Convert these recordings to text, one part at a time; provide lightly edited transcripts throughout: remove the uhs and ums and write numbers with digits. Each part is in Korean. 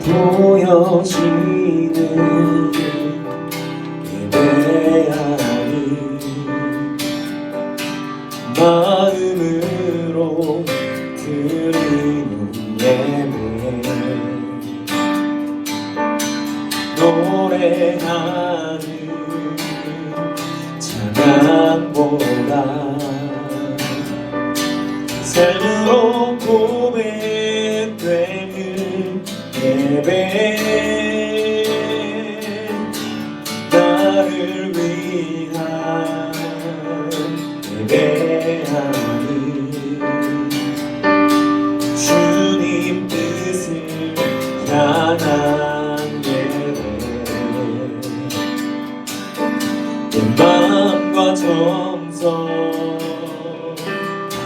보여지는 예배하니 마음으로 드리는 예배 노래하는 찬양보다 삶으로 고백되는 예배 나를 위한 예배하니 주님 뜻을 향한 예배 내 마음과 정성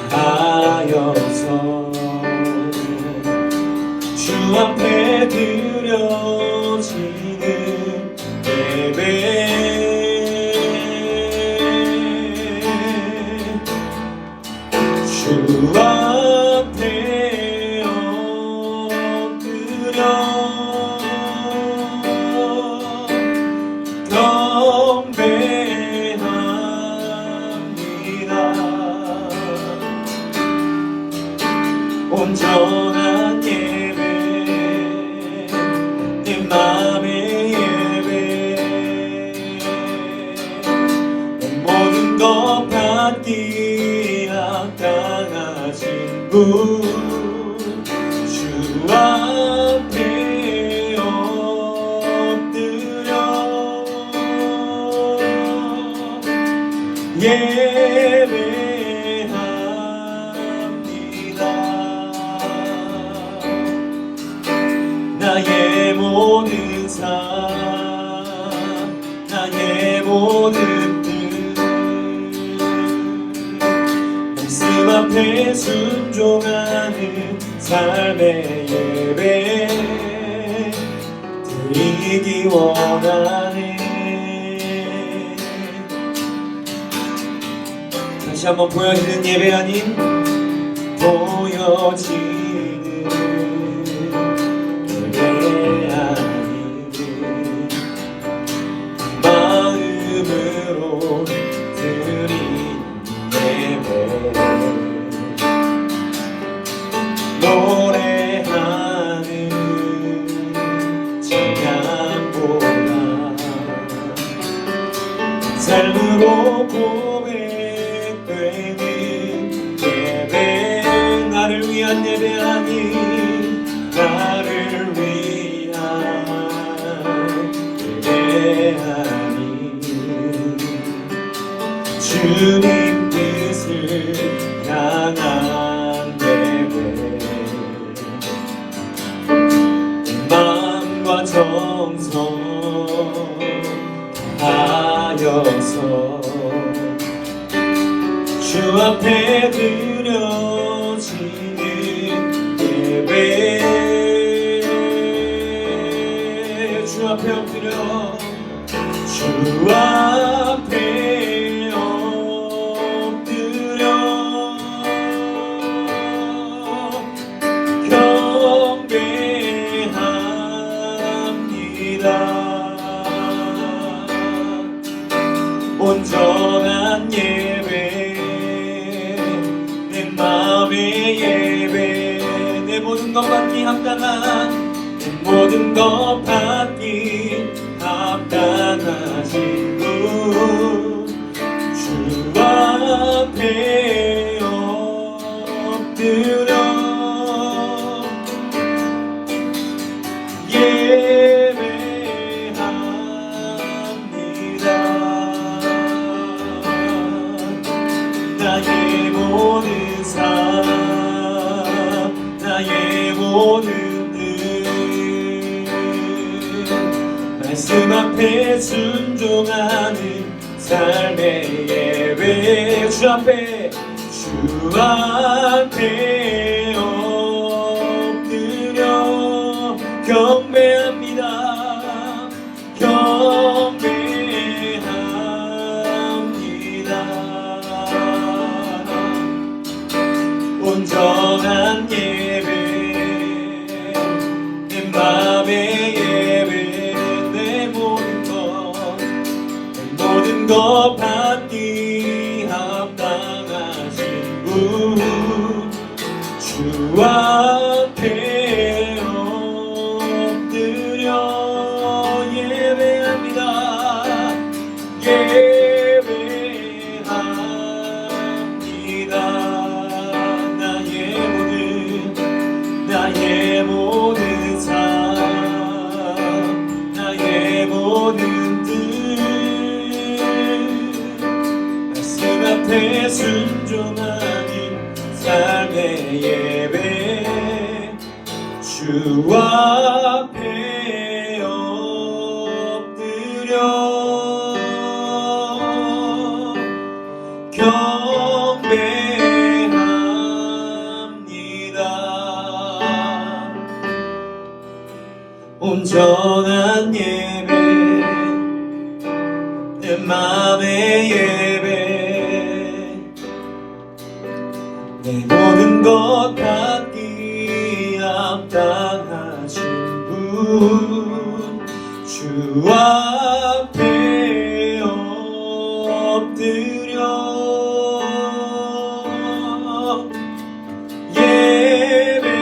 다하여서 주 앞에 드려지는 예배 주 앞에 엎드려 경배합니다. 온전한 예배 내 맘의 예배 내 모든 것 받기 합당하신 분 주 앞에 엎드려 예배합니다. 나의 모든 삶 나의 모든 뜻 말씀 앞에 순종하는 삶의 예배 드리기 원하네. 다시 한번 보여지는 예배 아닌 보여지는 예배 아닌 마음으로 드린 예배 노래하는 찬양보다 삶으로 고백되는 예배 나를 위한 예배 아닌 나를 위한 예배 아닌 주님 뜻을 향한 예배 마음과 정성 다하여서 주 앞에 드려지는 예배 주 앞에 엎드려 주 앞에 엎드려 경배합니다. 온전한 예배 내 맘의 예배 내 모든 것 받기 합당한 내 모든 것 받기 합당하신 분 주 앞에 엎드려 예배합니다. 나의 모든 삶 나의 모든 뜻 말씀 앞에 순종하는 삶의 예배 주 앞에 엎드려 경배합니다. 온전한 예배 내 맘의 주 앞에 엎드려 예배합니다. 예배합니다. 나의 모든 삶, 나의 모든 뜻, 말씀 앞에 순종하는 삶의 예배, 주 앞에 엎드려 경배합니다. 온전한 예배, 내 맘의 예배, 내 모든 것 받기 합당하신 분, 주 앞에 엎드려 예배합니다.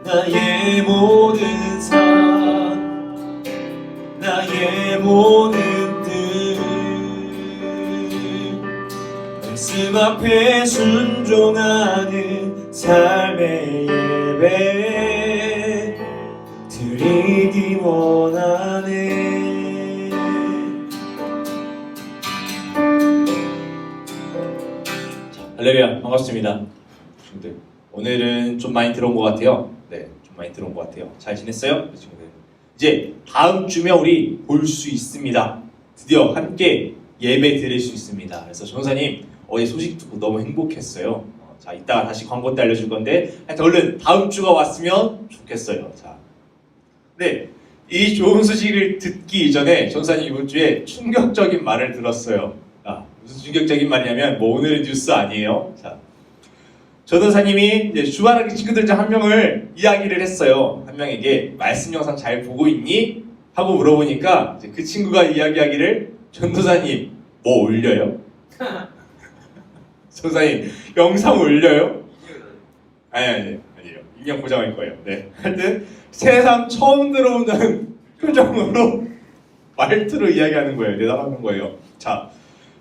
나의 모든 삶, 나의 모든 뜻, 말씀 앞에 순종하는 삶의 예배 드리기 원하네. 할렐루야, 반갑습니다. 친구들, 오늘은 좀 많이 들어온 것 같아요. 네, 좀 많이 들어온 것 같아요. 잘 지냈어요? 친구들, 이제 다음 주면 우리 볼 수 있습니다. 드디어 함께 예배 드릴 수 있습니다. 그래서 전사님 어제 소식 듣고 너무 행복했어요. 자, 이따가 다시 광고 때 알려줄 건데 하여튼 얼른 다음 주가 왔으면 좋겠어요. 자, 네, 이 좋은 소식을 듣기 이전에 전사님 이번 주에 충격적인 말을 들었어요. 아, 무슨 충격적인 말이냐면 뭐 오늘의 뉴스 아니에요. 자, 전도사님이 이제 주말학기 친구들 중 한 명을 이야기를 했어요. 한 명에게 말씀 영상 잘 보고 있니? 하고 물어보니까 이제 그 친구가 이야기하기를, 전도사님 뭐 올려요? 전도사님 영상 올려요? 아니에요. 인형 보장할 거예요. 네. 하여튼 세상 처음 들어오는 표정으로 말투로 이야기하는 거예요. 대답하는 거예요. 자,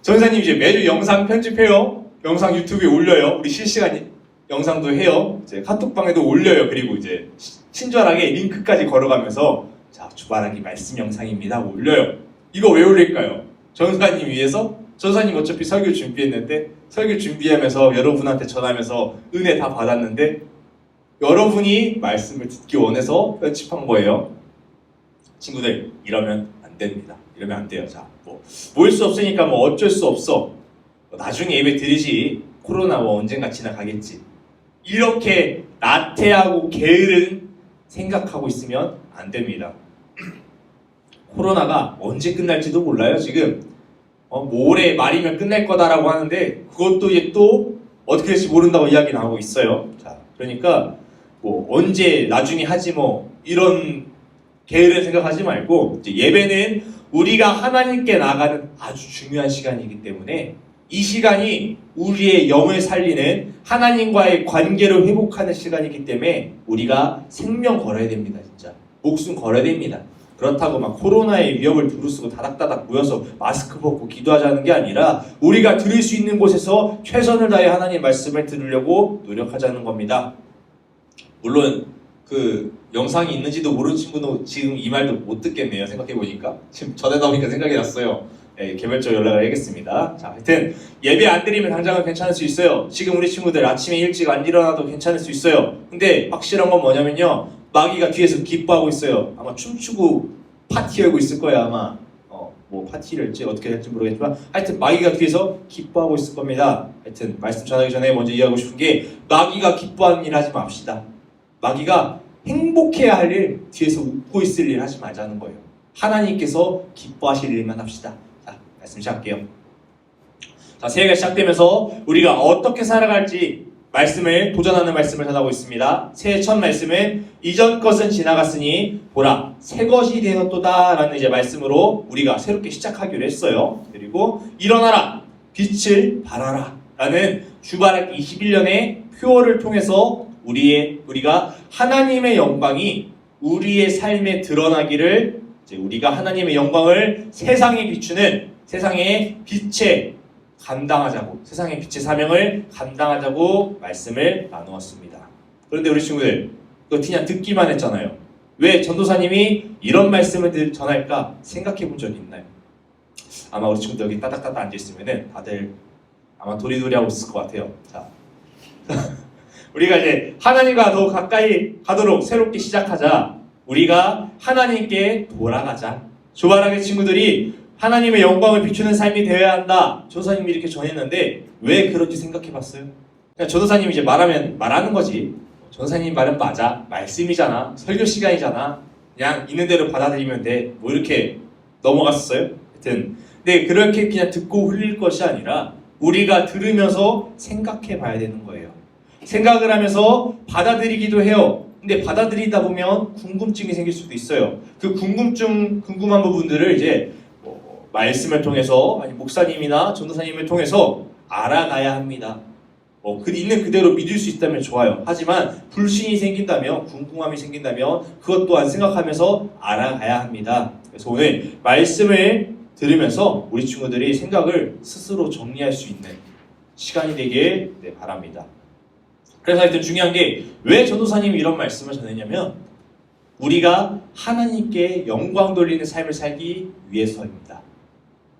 전도사님 이제 매주 영상 편집해요. 영상 유튜브에 올려요. 우리 실시간 영상도 해요. 이제 카톡방에도 올려요. 그리고 이제 친절하게 링크까지 걸어가면서 자, 주말하기 말씀 영상입니다 하고 올려요. 이거 왜 올릴까요? 전사님 위해서? 전사님 어차피 설교 준비했는데, 설교 준비하면서 여러분한테 전하면서 은혜 다 받았는데 여러분이 말씀을 듣기 원해서 편집한 거예요. 친구들, 이러면 안 됩니다. 이러면 안 돼요. 자, 뭐 모일 수 없으니까 뭐 어쩔 수 없어. 나중에 예배 드리지. 코로나 뭐 언젠가 지나가겠지. 이렇게 나태하고 게으른 생각하고 있으면 안 됩니다. 코로나가 언제 끝날지도 몰라요. 지금 모레 말이면 끝날 거다라고 하는데 그것도 이제 또 어떻게 될지 모른다고 이야기 나오고 있어요. 자, 그러니까 뭐 언제 나중에 하지 뭐 이런 게으른 생각하지 말고, 이제 예배는 우리가 하나님께 나가는 아주 중요한 시간이기 때문에 이 시간이 우리의 영을 살리는, 하나님과의 관계를 회복하는 시간이기 때문에 우리가 생명 걸어야 됩니다. 진짜 목숨 걸어야 됩니다. 그렇다고 막 코로나의 위협을 두루쓰고 다닥다닥 모여서 마스크 벗고 기도하자는 게 아니라 우리가 들을 수 있는 곳에서 최선을 다해 하나님 말씀을 들으려고 노력하자는 겁니다. 물론 그 영상이 있는지도 모르는 친구는 지금 이 말도 못 듣겠네요. 생각해보니까 지금 전에 나오니까 생각이 났어요. 네, 개별적으로 연락을 하겠습니다. 자, 하여튼 예배 안 드리면 당장은 괜찮을 수 있어요. 지금 우리 친구들 아침에 일찍 안 일어나도 괜찮을 수 있어요. 근데 확실한 건 뭐냐면요, 마귀가 뒤에서 기뻐하고 있어요. 아마 춤추고 파티 열고 있을 거야 아마. 뭐 파티를 어떻게 할지 모르겠지만 하여튼 마귀가 뒤에서 기뻐하고 있을 겁니다. 하여튼 말씀 전하기 전에 먼저 이해하고 싶은 게, 마귀가 기뻐하는 일 하지 맙시다. 마귀가 행복해야 할 일, 뒤에서 웃고 있을 일 하지 말자는 거예요. 하나님께서 기뻐하실 일만 합시다. 자, 말씀 시작할게요. 자, 새해가 시작되면서 우리가 어떻게 살아갈지 말씀을 도전하는 말씀을 전하고 있습니다. 새해 첫 말씀은 이전 것은 지나갔으니 보라 새 것이 되었도다 라는 이제 말씀으로 우리가 새롭게 시작하기로 했어요. 그리고 일어나라 빛을 발하라 라는 주바라기 21년의 표어를 통해서 우리가 하나님의 영광이 우리의 삶에 드러나기를 이제 우리가 하나님의 영광을 세상에 비추는 세상의 빛에 감당하자고 세상의 빛의 사명을 감당하자고 말씀을 나누었습니다. 그런데 우리 친구들 그거 그냥 듣기만 했잖아요. 왜 전도사님이 이런 말씀을 전할까 생각해 본 적이 있나요? 아마 우리 친구들 여기 따닥따닥 앉아있으면은 다들 아마 도리도리 하고 있을 것 같아요. 자, 우리가 이제 하나님과 더 가까이 가도록 새롭게 시작하자. 우리가 하나님께 돌아가자. 조바라기 친구들이 하나님의 영광을 비추는 삶이 되어야 한다. 전도사님이 이렇게 전했는데 왜 그런지 생각해봤어요? 그냥 전도사님이 이제 말하는 거지. 전도사님 말은 맞아. 말씀이잖아. 설교 시간이잖아. 그냥 있는 대로 받아들이면 돼. 뭐 이렇게 넘어갔어요. 하여튼 근데 그렇게 그냥 듣고 흘릴 것이 아니라 우리가 들으면서 생각해봐야 되는 거예요. 생각을 하면서 받아들이기도 해요. 근데 받아들이다 보면 궁금증이 생길 수도 있어요. 그 궁금한 부분들을 이제 말씀을 통해서 아니 목사님이나 전도사님을 통해서 알아가야 합니다. 있는 그대로 믿을 수 있다면 좋아요. 하지만 불신이 생긴다면 궁금함이 생긴다면 그것 또한 생각하면서 알아가야 합니다. 그래서 오늘 말씀을 들으면서 우리 친구들이 생각을 스스로 정리할 수 있는 시간이 되길 바랍니다. 그래서 하여튼 중요한 게 왜 전도사님이 이런 말씀을 전했냐면 우리가 하나님께 영광 돌리는 삶을 살기 위해서입니다.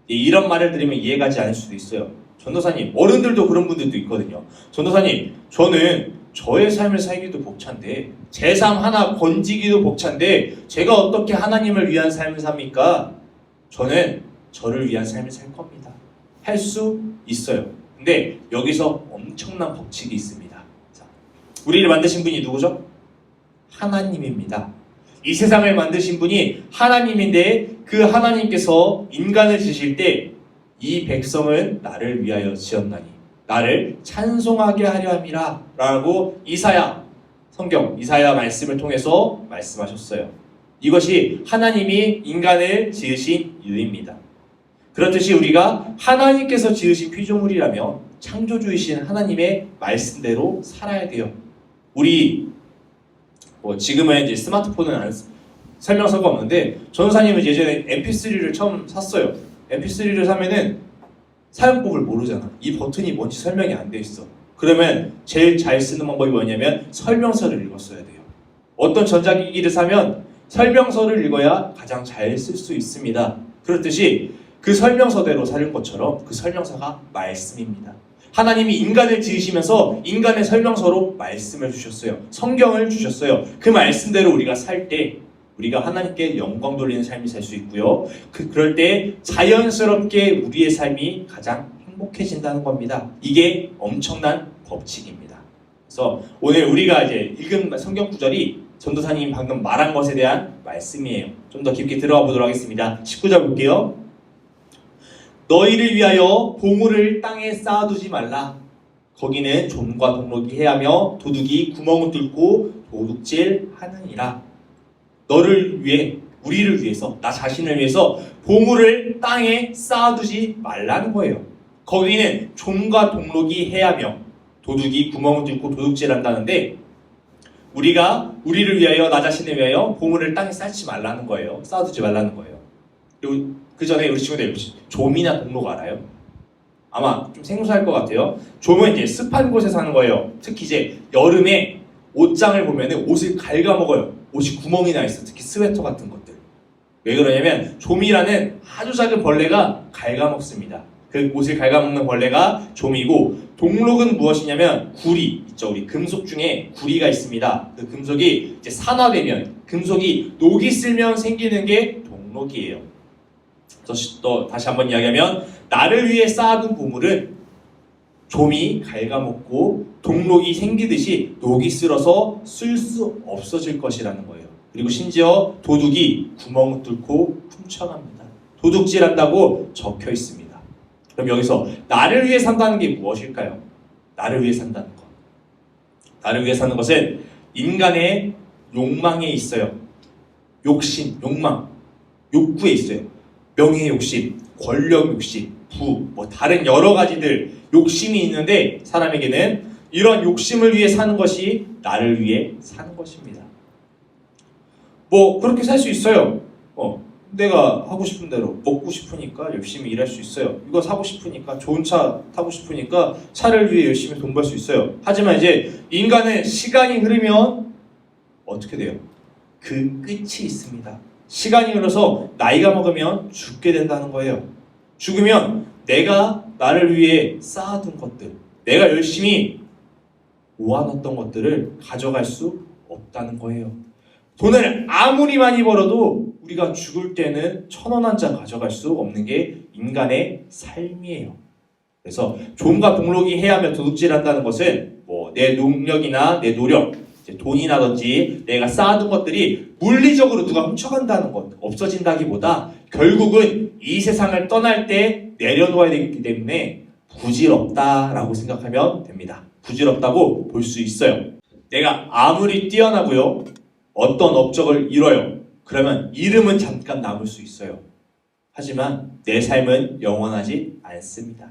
이런 말을 들으면 이해가지 않을 수도 있어요. 전도사님, 어른들도 그런 분들도 있거든요. 전도사님, 저는 저의 삶을 살기도 벅찬데 제 삶 하나 건지기도 벅찬데 제가 어떻게 하나님을 위한 삶을 삽니까? 저는 저를 위한 삶을 살 겁니다. 할 수 있어요. 근데 여기서 엄청난 법칙이 있습니다. 자, 우리를 만드신 분이 누구죠? 하나님입니다. 이 세상을 만드신 분이 하나님인데 그 하나님께서 인간을 지으실 때 이 백성은 나를 위하여 지었나니 나를 찬송하게 하려 함이라 라고 성경 이사야 말씀을 통해서 말씀하셨어요. 이것이 하나님이 인간을 지으신 이유입니다. 그렇듯이 우리가 하나님께서 지으신 피조물이라면 창조주이신 하나님의 말씀대로 살아야 돼요. 우리 지금은 이제 스마트폰은 설명서가 없는데 전도사님은 예전에 MP3를 처음 샀어요. MP3를 사면은 사용법을 모르잖아. 이 버튼이 뭔지 설명이 안 돼 있어. 그러면 제일 잘 쓰는 방법이 뭐냐면 설명서를 읽었어야 돼요. 어떤 전자기기를 사면 설명서를 읽어야 가장 잘 쓸 수 있습니다. 그렇듯이 그 설명서대로 살 것처럼 그 설명서가 말씀입니다. 하나님이 인간을 지으시면서 인간의 설명서로 말씀을 주셨어요. 성경을 주셨어요. 그 말씀대로 우리가 살 때 우리가 하나님께 영광 돌리는 삶이 살 수 있고요. 그럴 때 자연스럽게 우리의 삶이 가장 행복해진다는 겁니다. 이게 엄청난 법칙입니다. 그래서 오늘 우리가 이제 읽은 성경 구절이 전도사님이 방금 말한 것에 대한 말씀이에요. 좀 더 깊게 들어가 보도록 하겠습니다. 19절 볼게요. 너희를 위하여 보물을 땅에 쌓아두지 말라. 거기는 좀과 동록이 해하며 도둑이 구멍을 뚫고 도둑질하느니라. 너를 위해, 우리를 위해서, 나 자신을 위해서 보물을 땅에 쌓아두지 말라는 거예요. 거기는 좀과 동록이 해하며 도둑이 구멍을 뚫고 도둑질한다는데 우리가 우리를 위하여, 나 자신을 위하여 보물을 땅에 쌓지 말라는 거예요. 쌓아두지 말라는 거예요. 그리고 그 전에 우리 친구들 좀이나 동록 알아요? 아마 좀 생소할 것 같아요. 좀은 이제 습한 곳에 사는 거예요. 특히 이제 여름에 옷장을 보면은 옷을 갉아먹어요. 옷이 구멍이 나 있어. 특히 스웨터 같은 것들. 왜 그러냐면 좀이라는 아주 작은 벌레가 갉아먹습니다. 그 옷을 갉아먹는 벌레가 좀이고, 동록은 무엇이냐면 구리 있죠. 우리 금속 중에 구리가 있습니다. 그 금속이 이제 산화되면, 금속이 녹이 슬면 생기는 게 동록이에요. 또 다시 한번 이야기하면 나를 위해 쌓아둔 보물은 좀이 갉아먹고 동록이 생기듯이 녹이 쓸어서 쓸 수 없어질 것이라는 거예요. 그리고 심지어 도둑이 구멍을 뚫고 훔쳐갑니다. 도둑질한다고 적혀 있습니다. 그럼 여기서 나를 위해 산다는 게 무엇일까요? 나를 위해 산다는 것. 나를 위해 사는 것은 인간의 욕망에 있어요. 욕심, 욕망, 욕구에 있어요. 명예 욕심, 권력 욕심, 뭐 다른 여러 가지들 욕심이 있는데 사람에게는 이런 욕심을 위해 사는 것이 나를 위해 사는 것입니다. 뭐 그렇게 살 수 있어요. 내가 하고 싶은 대로 먹고 싶으니까 열심히 일할 수 있어요. 이거 사고 싶으니까 좋은 차 타고 싶으니까 차를 위해 열심히 돈 벌 수 있어요. 하지만 이제 인간은 시간이 흐르면 어떻게 돼요? 그 끝이 있습니다. 시간이 흘러서 나이가 먹으면 죽게 된다는 거예요. 죽으면 내가 나를 위해 쌓아둔 것들, 내가 열심히 모아놨던 것들을 가져갈 수 없다는 거예요. 돈을 아무리 많이 벌어도 우리가 죽을 때는 1,000원 한 장 가져갈 수 없는 게 인간의 삶이에요. 그래서 종과 동록이 해하며 도둑질한다는 것은 뭐 내 능력이나 내 노력, 돈이라든지 내가 쌓아둔 것들이 물리적으로 누가 훔쳐간다는 것, 없어진다기보다 결국은 이 세상을 떠날 때 내려놓아야 되기 때문에 부질없다라고 생각하면 됩니다. 부질없다고 볼 수 있어요. 내가 아무리 뛰어나고요, 어떤 업적을 이뤄요. 그러면 이름은 잠깐 남을 수 있어요. 하지만 내 삶은 영원하지 않습니다.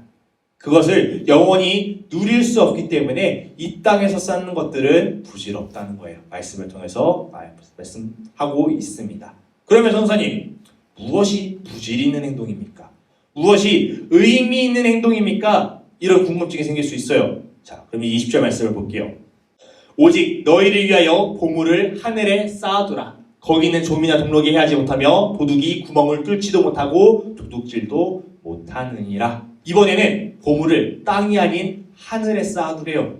그것을 영원히 누릴 수 없기 때문에 이 땅에서 쌓는 것들은 부질없다는 거예요. 말씀을 통해서 말씀하고 있습니다. 그러면 선생님, 무엇이 부질 있는 행동입니까? 무엇이 의미 있는 행동입니까? 이런 궁금증이 생길 수 있어요. 자, 그럼 이 20절 말씀을 볼게요. 오직 너희를 위하여 보물을 하늘에 쌓아두라. 거기는 좀이나 동록이 해하지 못하며 도둑이 구멍을 뚫지도 못하고 도둑질도 못하느니라. 이번에는 보물을 땅이 아닌 하늘에 쌓아두래요.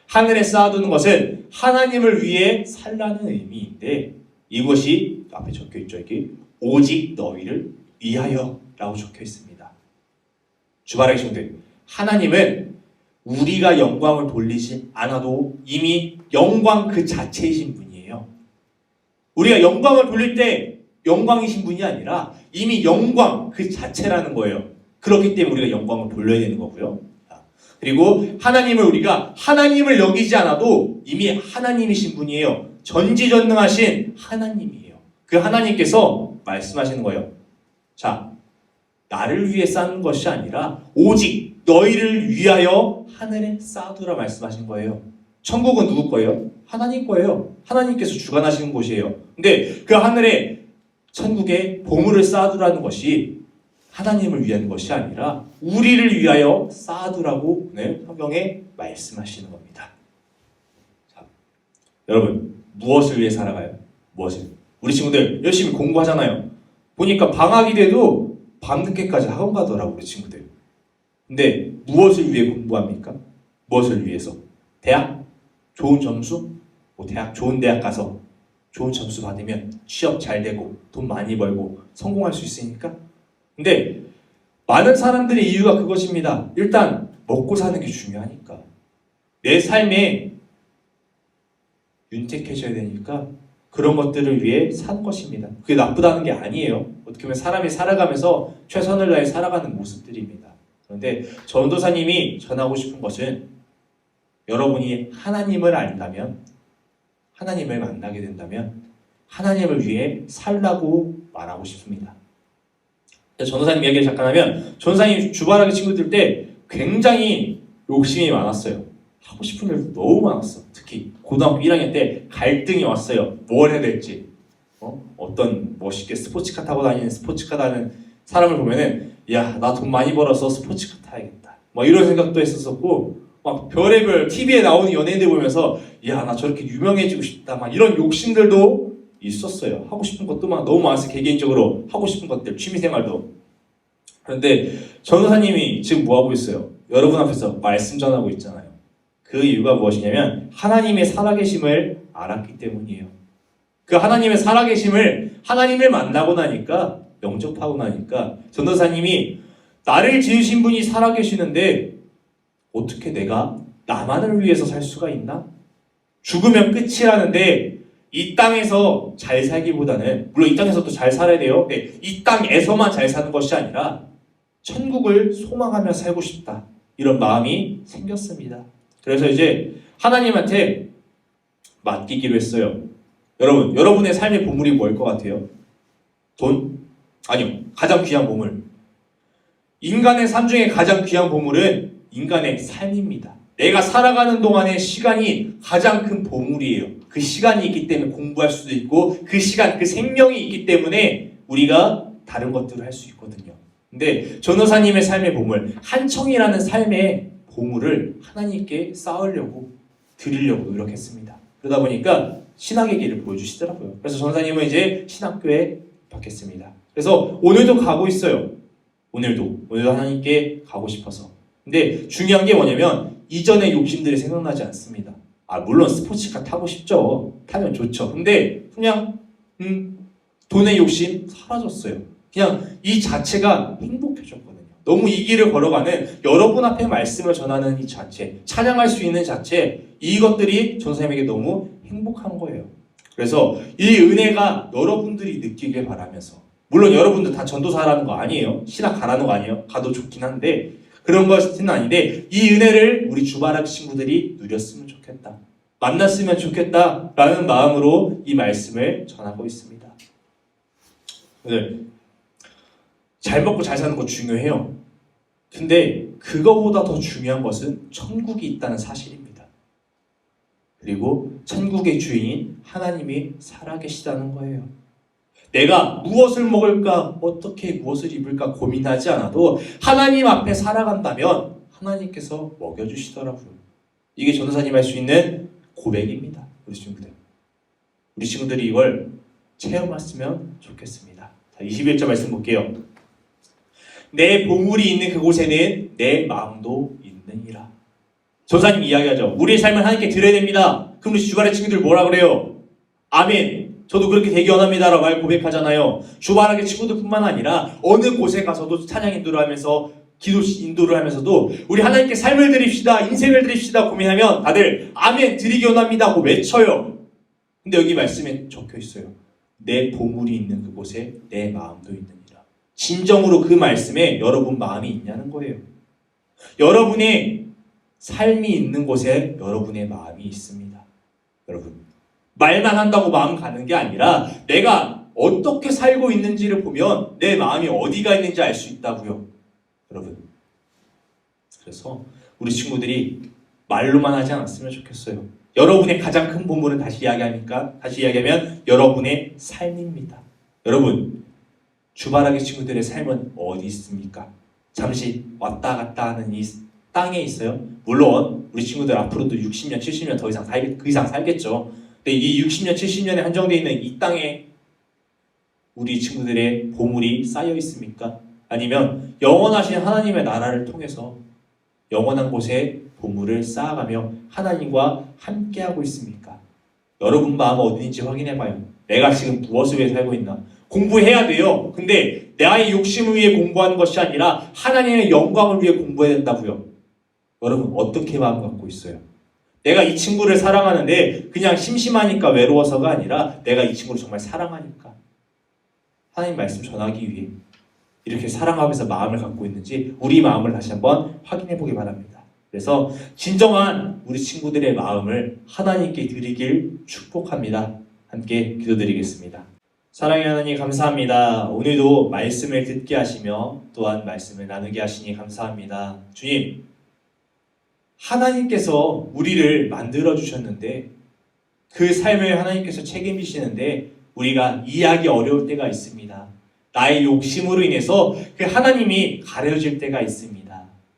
하늘에 쌓아두는 것은 하나님을 위해 살라는 의미인데 이것이 앞에 적혀있죠. 여기 오직 너희를 위하여 라고 적혀 있습니다. 주바라기兄弟, 하나님은 우리가 영광을 돌리지 않아도 이미 영광 그 자체이신 분이에요. 우리가 영광을 돌릴 때 영광이신 분이 아니라 이미 영광 그 자체라는 거예요. 그렇기 때문에 우리가 영광을 돌려야 되는 거고요. 그리고 하나님을 우리가 하나님을 여기지 않아도 이미 하나님이신 분이에요. 전지전능하신 하나님이에요. 그 하나님께서 말씀하시는 거예요. 자, 나를 위해 쌓는 것이 아니라 오직 너희를 위하여 하늘에 쌓아두라 말씀하신 거예요. 천국은 누구 거예요? 하나님 거예요. 하나님께서 주관하시는 곳이에요. 근데 그 하늘에 천국에 보물을 쌓아두라는 것이 하나님을 위한 것이 아니라 우리를 위하여 쌓아두라고 오늘 성경에 말씀하시는 겁니다. 자, 여러분, 무엇을 위해 살아가요? 무엇을? 우리 친구들 열심히 공부하잖아요. 보니까 방학이 돼도 밤늦게까지 학원 가더라고 우리 친구들. 근데 무엇을 위해 공부합니까? 무엇을 위해서? 대학? 좋은 점수? 뭐 대학 좋은 대학 가서 좋은 점수 받으면 취업 잘 되고 돈 많이 벌고 성공할 수 있으니까? 근데 많은 사람들의 이유가 그것입니다. 일단 먹고 사는 게 중요하니까. 내 삶에 윤택해져야 되니까 그런 것들을 위해 산 것입니다. 그게 나쁘다는 게 아니에요. 어떻게 보면 사람이 살아가면서 최선을 다해 살아가는 모습들입니다. 그런데 전도사님이 전하고 싶은 것은 여러분이 하나님을 안다면, 하나님을 만나게 된다면 하나님을 위해 살라고 말하고 싶습니다. 전도사님 이야기를 잠깐 하면 전도사님 주바라기 친구들 때 굉장히 욕심이 많았어요. 하고 싶은 일도 너무 많았어. 특히 고등학교 1학년 때 갈등이 왔어요. 뭘 해야 될지. 어떤 멋있게 스포츠카 타고 다니는 스포츠카 타는 사람을 보면은 야, 나 돈 많이 벌어서 스포츠카 타야겠다. 이런 생각도 했었고 막 별의별 TV에 나오는 연예인들 보면서 야, 나 저렇게 유명해지고 싶다. 막 이런 욕심들도 있었어요. 하고 싶은 것도 막 너무 많았어요. 개개인적으로 하고 싶은 것들, 취미생활도. 그런데 전도사님이 지금 뭐하고 있어요? 여러분 앞에서 말씀 전하고 있잖아요. 그 이유가 무엇이냐면 하나님의 살아계심을 알았기 때문이에요. 그 하나님의 살아계심을 하나님을 만나고 나니까 영접하고 나니까 전도사님이 나를 지으신 분이 살아계시는데 어떻게 내가 나만을 위해서 살 수가 있나? 죽으면 끝이라는데 이 땅에서 잘 살기보다는 물론 이 땅에서도 잘 살아야 돼요. 네, 이 땅에서만 잘 사는 것이 아니라 천국을 소망하며 살고 싶다. 이런 마음이 생겼습니다. 그래서 이제 하나님한테 맡기기로 했어요. 여러분, 여러분의 삶의 보물이 뭐일 것 같아요? 돈? 아니요. 가장 귀한 보물. 인간의 삶 중에 가장 귀한 보물은 인간의 삶입니다. 내가 살아가는 동안의 시간이 가장 큰 보물이에요. 그 시간이 있기 때문에 공부할 수도 있고 그 시간, 그 생명이 있기 때문에 우리가 다른 것들을 할 수 있거든요. 근데 전도사님의 삶의 보물, 한청이라는 삶의 보물을 하나님께 쌓으려고 드리려고 노력했습니다. 그러다 보니까 신학의 길을 보여주시더라고요. 그래서 전도사님은 이제 신학교에 받겠습니다. 그래서 오늘도 가고 있어요. 오늘도 하나님께 가고 싶어서. 근데 중요한 게 뭐냐면 이전의 욕심들이 생각나지 않습니다. 물론 스포츠카 타고 싶죠. 타면 좋죠. 근데 그냥 돈의 욕심 사라졌어요. 그냥 이 자체가 행복해졌거든요. 너무 이 길을 걸어가는 여러분 앞에 말씀을 전하는 이 자체, 찬양할 수 있는 자체, 이것들이 전도사님에게 너무 행복한 거예요. 그래서 이 은혜가 여러분들이 느끼길 바라면서, 물론 여러분들 다 전도사라는 거 아니에요. 신학 가라는 거 아니에요. 가도 좋긴 한데 그런 것은 아닌데 이 은혜를 우리 주바라기 친구들이 누렸으면 좋겠다. 만났으면 좋겠다라는 마음으로 이 말씀을 전하고 있습니다. 오늘 잘 먹고 잘 사는 거 중요해요. 근데 그거보다 더 중요한 것은 천국이 있다는 사실입니다. 그리고 천국의 주인인 하나님이 살아계시다는 거예요. 내가 무엇을 먹을까, 어떻게 무엇을 입을까 고민하지 않아도 하나님 앞에 살아간다면 하나님께서 먹여주시더라고요. 이게 전도사님 할 수 있는 고백입니다. 우리 친구들. 우리 친구들이 이걸 체험했으면 좋겠습니다. 자, 21절 말씀 볼게요. 내 보물이 있는 그곳에는 내 마음도 있느니라. 전도사님 이야기하죠. 우리의 삶을 하나님께 드려야 됩니다. 그럼 우리 주바라기 친구들 뭐라 그래요? 아멘. 저도 그렇게 되기 원합니다라고 말 고백하잖아요. 주바라기 친구들뿐만 아니라 어느 곳에 가서도 찬양 인도를 하면서 기도 인도를 하면서도 우리 하나님께 삶을 드립시다, 인생을 드립시다 고민하면 다들 아멘 드리기 원합니다 하고 외쳐요. 근데 여기 말씀에 적혀 있어요. 내 보물이 있는 그곳에 내 마음도 있느니라. 진정으로 그 말씀에 여러분 마음이 있냐는 거예요. 여러분의 삶이 있는 곳에 여러분의 마음이 있습니다. 여러분, 말만 한다고 마음 가는 게 아니라 내가 어떻게 살고 있는지를 보면 내 마음이 어디가 있는지 알 수 있다고요. 여러분, 그래서 우리 친구들이 말로만 하지 않았으면 좋겠어요. 여러분의 가장 큰 보물은 다시 이야기하면 여러분의 삶입니다. 여러분, 주바라기 친구들의 삶은 어디 있습니까? 잠시 왔다 갔다 하는 이 땅에 있어요. 물론 우리 친구들 앞으로도 60년, 70년 더 이상 그 이상 살겠죠. 근데 이 60년, 70년에 한정되어 있는 이 땅에 우리 친구들의 보물이 쌓여 있습니까? 아니면 영원하신 하나님의 나라를 통해서 영원한 곳에 보물을 쌓아가며 하나님과 함께하고 있습니까? 여러분 마음 어디인지 확인해봐요. 내가 지금 무엇을 위해 살고 있나? 공부해야 돼요. 근데 나의 욕심을 위해 공부하는 것이 아니라 하나님의 영광을 위해 공부해야 된다고요. 여러분 어떻게 마음 갖고 있어요? 내가 이 친구를 사랑하는데 그냥 심심하니까 외로워서가 아니라 내가 이 친구를 정말 사랑하니까 하나님 말씀 전하기 위해 이렇게 사랑하면서 마음을 갖고 있는지 우리 마음을 다시 한번 확인해 보기 바랍니다. 그래서 진정한 우리 친구들의 마음을 하나님께 드리길 축복합니다. 함께 기도드리겠습니다. 사랑의 하나님 감사합니다. 오늘도 말씀을 듣게 하시며 또한 말씀을 나누게 하시니 감사합니다. 주님, 하나님께서 우리를 만들어 주셨는데 그 삶을 하나님께서 책임지시는데 우리가 이해하기 어려울 때가 있습니다. 나의 욕심으로 인해서 그 하나님이 가려질 때가 있습니다.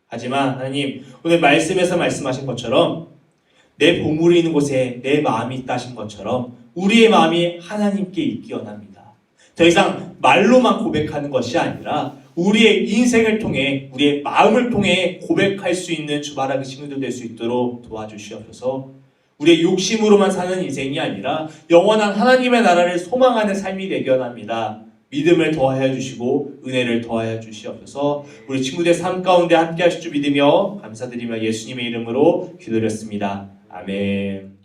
하지만 하나님, 오늘 말씀에서 말씀하신 것처럼 내 보물이 있는 곳에 내 마음이 있다 하신 것처럼 우리의 마음이 하나님께 있기 원합니다. 더 이상 말로만 고백하는 것이 아니라 우리의 인생을 통해 우리의 마음을 통해 고백할 수 있는 주바라기 친구들 될 수 있도록 도와주시옵소서. 우리의 욕심으로만 사는 인생이 아니라 영원한 하나님의 나라를 소망하는 삶이 되기 원합니다. 믿음을 더하여 주시고 은혜를 더하여 주시옵소서. 우리 친구들의 삶 가운데 함께 하실 줄 믿으며 감사드리며 예수님의 이름으로 기도드렸습니다. 아멘.